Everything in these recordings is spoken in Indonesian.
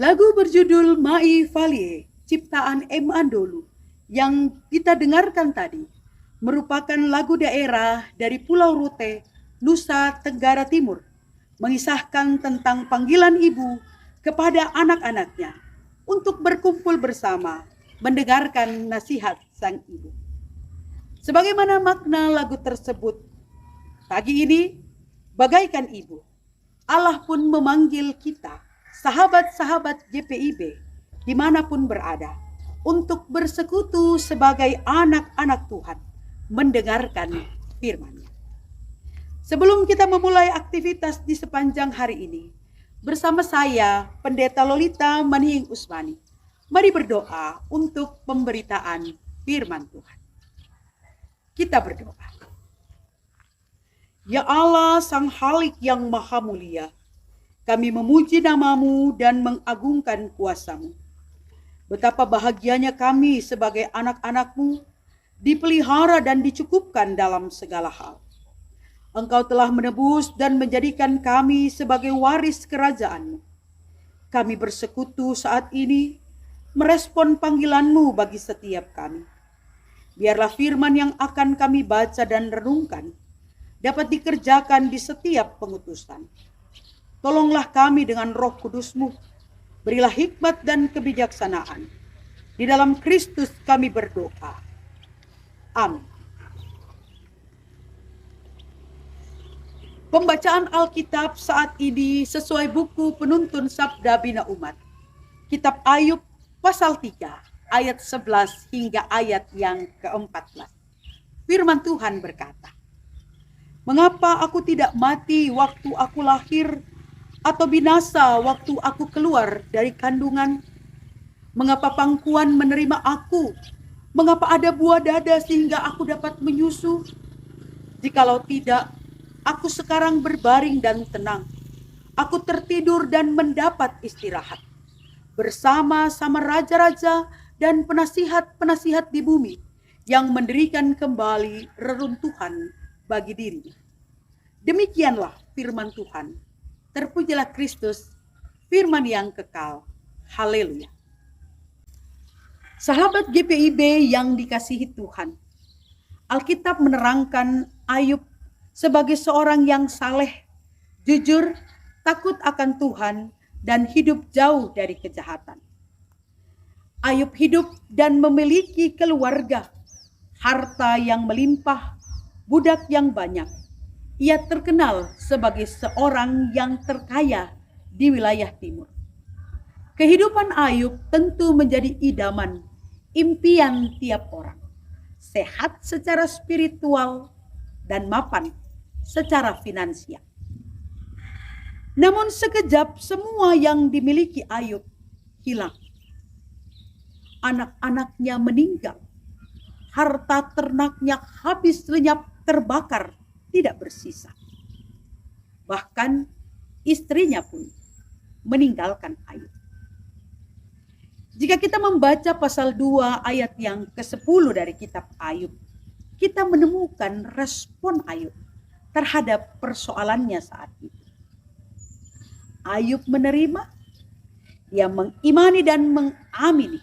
Lagu berjudul Mai Valie, ciptaan M. Andolu, yang kita dengarkan tadi, merupakan lagu daerah dari Pulau Rute, Nusa Tenggara Timur, mengisahkan tentang panggilan ibu kepada anak-anaknya untuk berkumpul bersama, mendengarkan nasihat sang ibu. Sebagaimana makna lagu tersebut, pagi ini, bagaikan ibu, Allah pun memanggil kita, sahabat-sahabat GPIB, dimanapun berada, untuk bersekutu sebagai anak-anak Tuhan, mendengarkan firman-Nya. Sebelum kita memulai aktivitas di sepanjang hari ini, bersama saya, Pendeta Lolita Manihing Usmani, mari berdoa untuk pemberitaan firman Tuhan. Kita berdoa. Ya Allah, Sang Halik yang Maha Mulia, kami memuji nama-Mu dan mengagungkan kuasa-Mu. Betapa bahagianya kami sebagai anak-anak-Mu, dipelihara dan dicukupkan dalam segala hal. Engkau telah menebus dan menjadikan kami sebagai waris kerajaan-Mu. Kami bersekutu saat ini, merespon panggilan-Mu bagi setiap kami. Biarlah firman yang akan kami baca dan renungkan dapat dikerjakan di setiap pengutusan. Tolonglah kami dengan Roh Kudus-Mu. Berilah hikmat dan kebijaksanaan. Di dalam Kristus kami berdoa. Amin. Pembacaan Alkitab saat ini sesuai buku Penuntun Sabda Bina Umat. Kitab Ayub pasal 3 ayat 11 hingga ayat yang ke-14. Firman Tuhan berkata, "Mengapa aku tidak mati waktu aku lahir, atau binasa waktu aku keluar dari kandungan? Mengapa pangkuan menerima aku? Mengapa ada buah dada sehingga aku dapat menyusu? Jikalau tidak, aku sekarang berbaring dan tenang. Aku tertidur dan mendapat istirahat bersama-sama raja-raja dan penasihat-penasihat di bumi yang mendirikan kembali reruntuhan bagi dirinya." Demikianlah firman Tuhan. Terpujilah Kristus, firman yang kekal. Haleluya. Sahabat GPIB yang dikasihi Tuhan, Alkitab menerangkan Ayub sebagai seorang yang saleh, jujur, takut akan Tuhan, dan hidup jauh dari kejahatan. Ayub hidup dan memiliki keluarga, harta yang melimpah, budak yang banyak. Ia terkenal sebagai seorang yang terkaya di wilayah timur. Kehidupan Ayub tentu menjadi idaman, impian tiap orang. Sehat secara spiritual dan mapan secara finansial. Namun sekejap semua yang dimiliki Ayub hilang. Anak-anaknya meninggal. Harta ternaknya habis lenyap terbakar, tidak bersisa. Bahkan istrinya pun meninggalkan Ayub. Jika kita membaca pasal 2 ayat yang ke-10 dari kitab Ayub, kita menemukan respon Ayub terhadap persoalannya saat itu. Ayub menerima, dia mengimani dan mengamini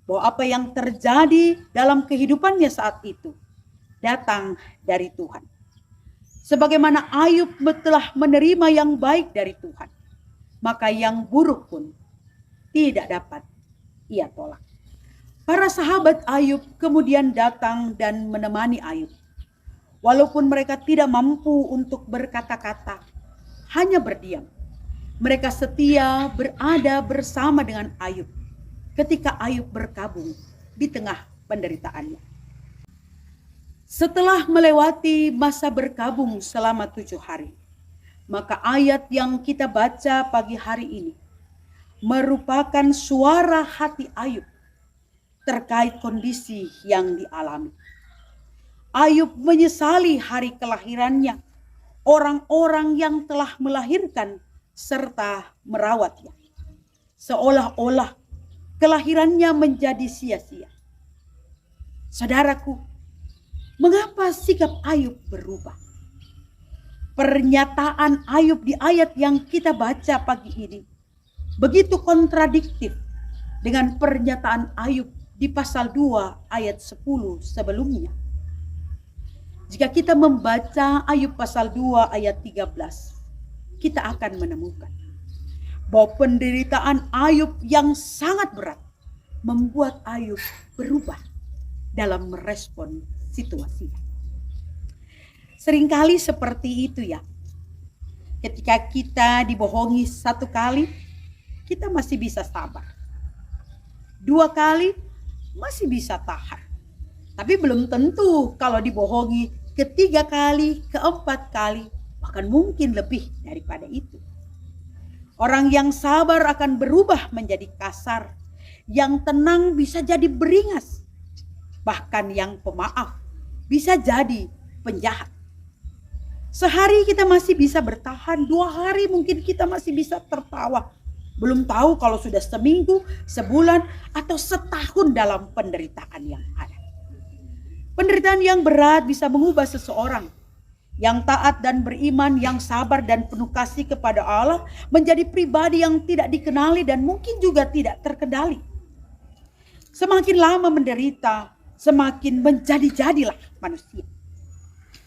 bahwa apa yang terjadi dalam kehidupannya saat itu datang dari Tuhan. Sebagaimana Ayub telah menerima yang baik dari Tuhan, maka yang buruk pun tidak dapat ia tolak. Para sahabat Ayub kemudian datang dan menemani Ayub. Walaupun mereka tidak mampu untuk berkata-kata, hanya berdiam. Mereka setia berada bersama dengan Ayub ketika Ayub berkabung di tengah penderitaannya. Setelah melewati masa berkabung selama 7 hari, maka ayat yang kita baca pagi hari ini merupakan suara hati Ayub terkait kondisi yang dialami. Ayub menyesali hari kelahirannya, orang-orang yang telah melahirkan serta merawatnya. Seolah-olah kelahirannya menjadi sia-sia. Saudaraku, mengapa sikap Ayub berubah? Pernyataan Ayub di ayat yang kita baca pagi ini Begitu kontradiktif dengan pernyataan Ayub di pasal 2 ayat 10 sebelumnya. Jika kita membaca Ayub pasal 2 ayat 13, kita akan menemukan bahwa penderitaan Ayub yang sangat berat membuat Ayub berubah dalam merespon situasinya. Seringkali seperti itu ya. Ketika kita dibohongi satu kali, kita masih bisa sabar. 2 kali masih bisa tahan. Tapi belum tentu kalau dibohongi ke-3 kali, ke-4 kali, bahkan mungkin lebih daripada itu. Orang yang sabar akan berubah menjadi kasar, yang tenang bisa jadi beringas, bahkan yang pemaaf bisa jadi penjahat. Sehari kita masih bisa bertahan, 2 hari mungkin kita masih bisa tertawa. Belum tahu kalau sudah seminggu, sebulan, atau setahun dalam penderitaan yang ada. Penderitaan yang berat bisa mengubah seseorang yang taat dan beriman, yang sabar dan penuh kasih kepada Allah, menjadi pribadi yang tidak dikenali dan mungkin juga tidak terkendali. Semakin lama menderita, semakin menjadi-jadilah manusia.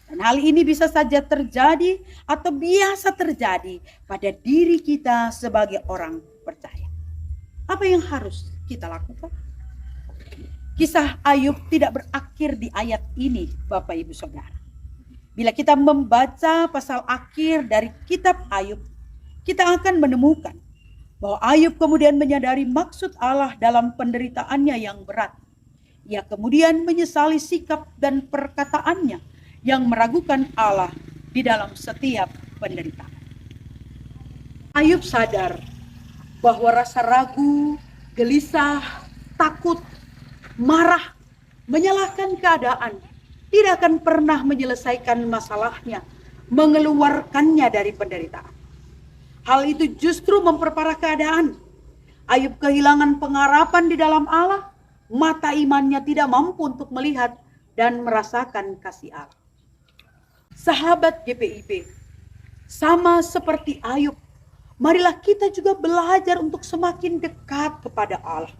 Dan hal ini bisa saja terjadi atau biasa terjadi pada diri kita sebagai orang percaya. Apa yang harus kita lakukan? Kisah Ayub tidak berakhir di ayat ini, Bapak Ibu Saudara. Bila kita membaca pasal akhir dari kitab Ayub, kita akan menemukan bahwa Ayub kemudian menyadari maksud Allah dalam penderitaannya yang berat. Ia kemudian menyesali sikap dan perkataannya yang meragukan Allah di dalam setiap penderitaan. Ayub sadar bahwa rasa ragu, gelisah, takut, marah, menyalahkan keadaan tidak akan pernah menyelesaikan masalahnya, mengeluarkannya dari penderitaan. Hal itu justru memperparah keadaan. Ayub kehilangan pengharapan di dalam Allah, mata imannya tidak mampu untuk melihat dan merasakan kasih Allah. Sahabat GPIB, sama seperti Ayub, marilah kita juga belajar untuk semakin dekat kepada Allah.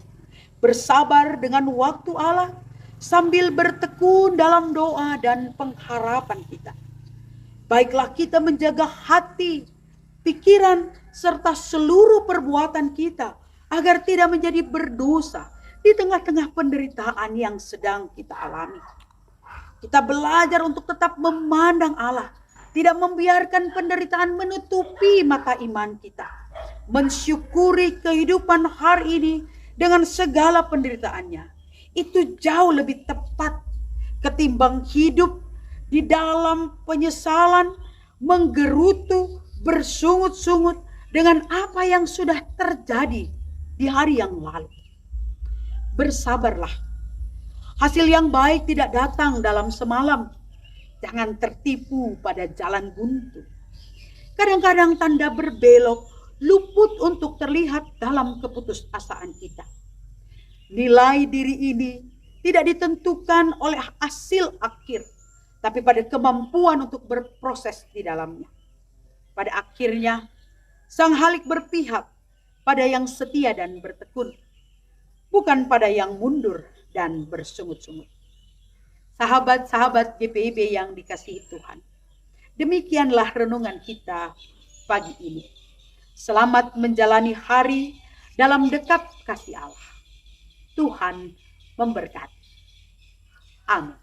Bersabar dengan waktu Allah sambil bertekun dalam doa dan pengharapan kita. Baiklah kita menjaga hati, pikiran, serta seluruh perbuatan kita agar tidak menjadi berdosa di tengah-tengah penderitaan yang sedang kita alami. Kita belajar untuk tetap memandang Allah, tidak membiarkan penderitaan menutupi mata iman kita. Mensyukuri kehidupan hari ini dengan segala penderitaannya. Itu jauh lebih tepat ketimbang hidup di dalam penyesalan, menggerutu, bersungut-sungut dengan apa yang sudah terjadi di hari yang lalu. Bersabarlah. Hasil yang baik tidak datang dalam semalam. Jangan tertipu pada jalan buntu. Kadang-kadang tanda berbelok luput untuk terlihat dalam keputusasaan kita. Nilai diri ini tidak ditentukan oleh hasil akhir, tapi pada kemampuan untuk berproses di dalamnya. Pada akhirnya, Sang Halik berpihak pada yang setia dan bertekun, bukan pada yang mundur dan bersungut-sungut. Sahabat-sahabat GPIB yang dikasihi Tuhan, demikianlah renungan kita pagi ini. Selamat menjalani hari dalam dekat kasih Allah. Tuhan memberkati. Amin.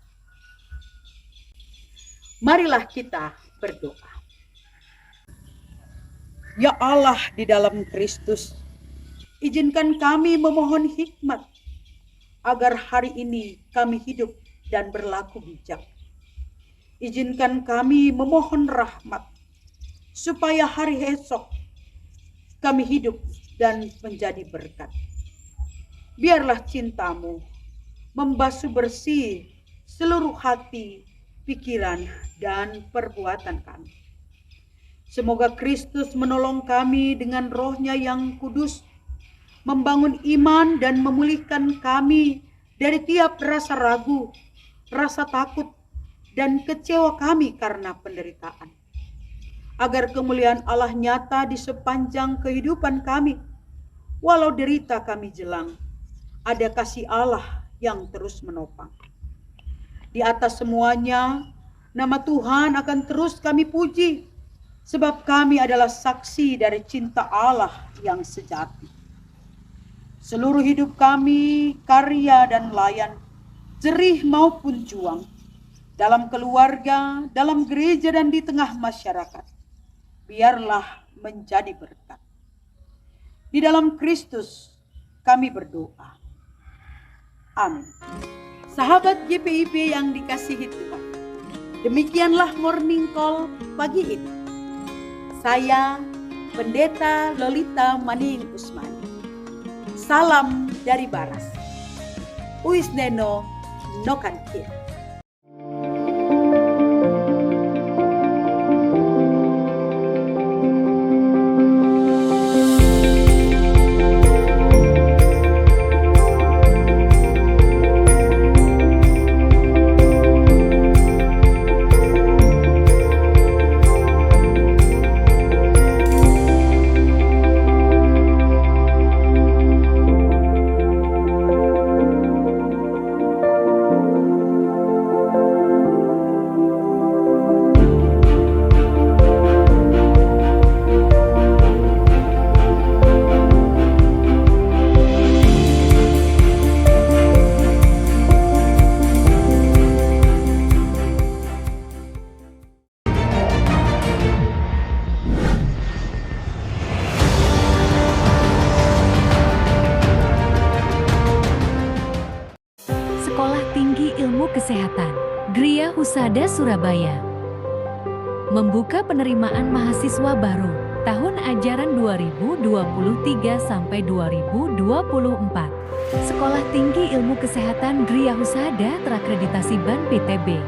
Marilah kita berdoa. Ya Allah di dalam Kristus, izinkan kami memohon hikmat agar hari ini kami hidup dan berlaku bijak. Izinkan kami memohon rahmat supaya hari esok kami hidup dan menjadi berkat. Biarlah cinta-Mu membasuh bersih seluruh hati, pikiran, dan perbuatan kami. Semoga Kristus menolong kami dengan roh-Nya yang kudus, membangun iman dan memulihkan kami dari tiap rasa ragu, rasa takut, dan kecewa kami karena penderitaan. Agar kemuliaan Allah nyata di sepanjang kehidupan kami, Walau derita kami jelang, ada kasih Allah yang terus menopang. Di atas semuanya, nama Tuhan akan terus kami puji, sebab kami adalah saksi dari cinta Allah yang sejati. Seluruh hidup kami, karya dan layan, jerih maupun juang, dalam keluarga, dalam gereja dan di tengah masyarakat, biarlah menjadi berkat. Di dalam Kristus kami berdoa. Amin. Sahabat GPIB yang dikasihi Tuhan, demikianlah Morning Call pagi ini. Saya Pendeta Lolita Maning Usman. Salam dari Baras. Uisneno Nokankir. Sekolah Tinggi Ilmu Kesehatan, Gria Husada Surabaya, membuka penerimaan mahasiswa baru tahun ajaran 2023 sampai 2024. Sekolah Tinggi Ilmu Kesehatan Gria Husada terakreditasi BAN PTB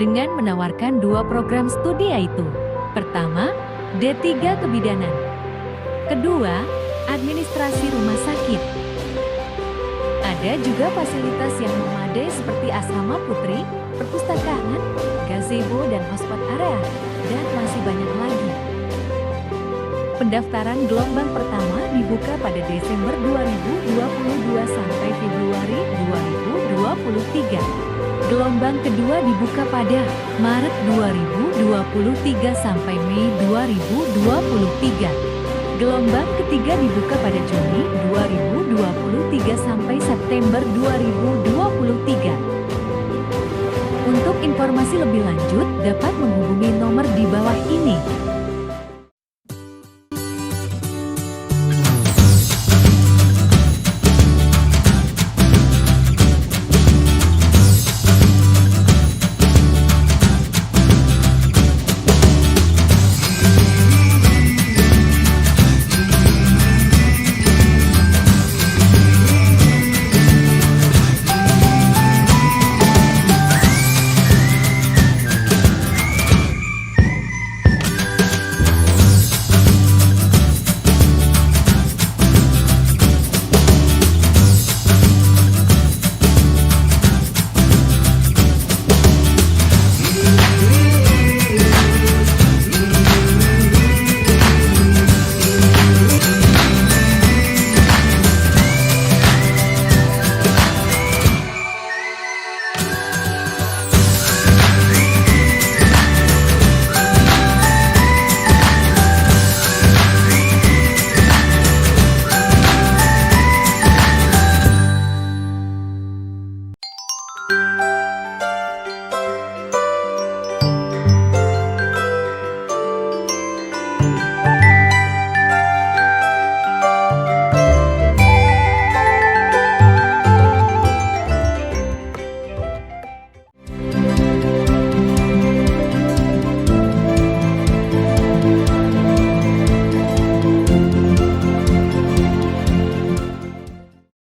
dengan menawarkan 2 program studi, yaitu pertama, D3 Kebidanan, kedua, Administrasi Rumah Sakit. Ada juga fasilitas yang memadai seperti asrama putri, perpustakaan, gazebo dan hotspot area, dan masih banyak lagi. Pendaftaran gelombang pertama dibuka pada Desember 2022 sampai Februari 2023. Gelombang kedua dibuka pada Maret 2023 sampai Mei 2023. Gelombang ketiga dibuka pada Juni 2023 sampai September 2023. Untuk informasi lebih lanjut dapat menghubungi nomor di bawah ini.